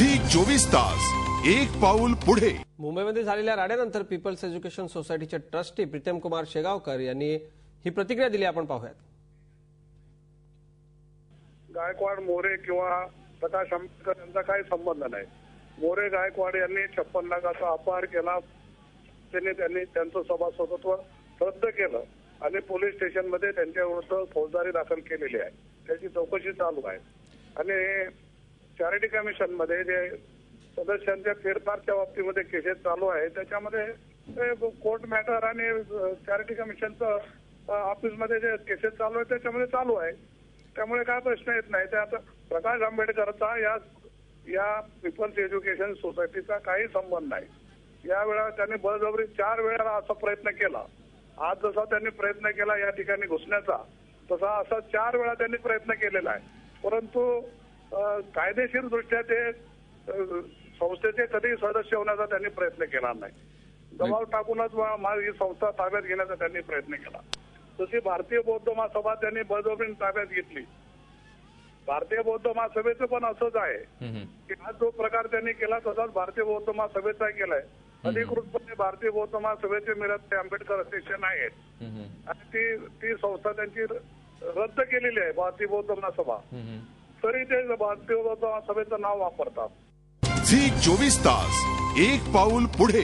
Zee 24 तास एक पाऊल पुढे। मुंबईमध्ये झालेल्या राड्यानंतर पीपल्स एज्युकेशन सोसायटीचे ट्रस्टी प्रीतम कुमार शेगावकर यांनी ही प्रतिक्रिया दिली। आपण पाहूयात। गायकवाड मोरे किंवा प्रकाश आंबेडकर यांचा काही संबंध नाही। मोरे गायकवाड यांनी 56 लाखाचा अपहार केला। त्यांनी त्यांचं सभासदत्व रद्द केलं आणि पोलीस स्टेशनमध्ये त्यांच्या विरुद्ध फौजदारी दाखल केलेली आहे। त्याची चौकशी चालू आहे आणि चॅरिटी कमिशन मध्ये जे सदस्यांच्या फेरफारच्या बाबतीमध्ये केसेस चालू आहे त्याच्यामध्ये कोर्ट मॅटर आणि चॅरिटी कमिशनचं ऑफिसमध्ये जे केसेस चालू आहे त्याच्यामध्ये चालू आहे। त्यामुळे काय प्रश्न येत नाही। ते आता प्रकाश आंबेडकरचा या पीपल्स एज्युकेशन सोसायटीचा काही संबंध नाही। यावेळा त्यांनी बळजबरी 4 वेळा असा प्रयत्न केला। आज जसा त्यांनी प्रयत्न केला या ठिकाणी घुसण्याचा तसा असा 4 वेळा त्यांनी प्रयत्न केलेला आहे। परंतु कायदेशीर दृष्ट्या ते संस्थेचे कधी सदस्य होण्याचा त्यांनी प्रयत्न केला नाही। दबाव टाकूनच ही संस्था ताब्यात घेण्याचा त्यांनी प्रयत्न केला। तशी भारतीय बौद्ध महासभा त्यांनी बळजबरीने ताब्यात घेतली। भारतीय बौद्ध महासभेचं पण असंच आहे की हा जो प्रकार त्यांनी केला तसाच भारतीय बौद्ध महासभेचा केलाय। अधिकृतपणे भारतीय बौद्ध महासभेचे मिरज आंबेडकर अध्यक्ष नाहीत आणि ती संस्था त्यांची रद्द केलेली आहे भारतीय बौद्ध महासभा। तरी ते भारतीय बौद्ध महासभेचं नाव वापरतात। झी 24 तास एक पाऊल पुढे।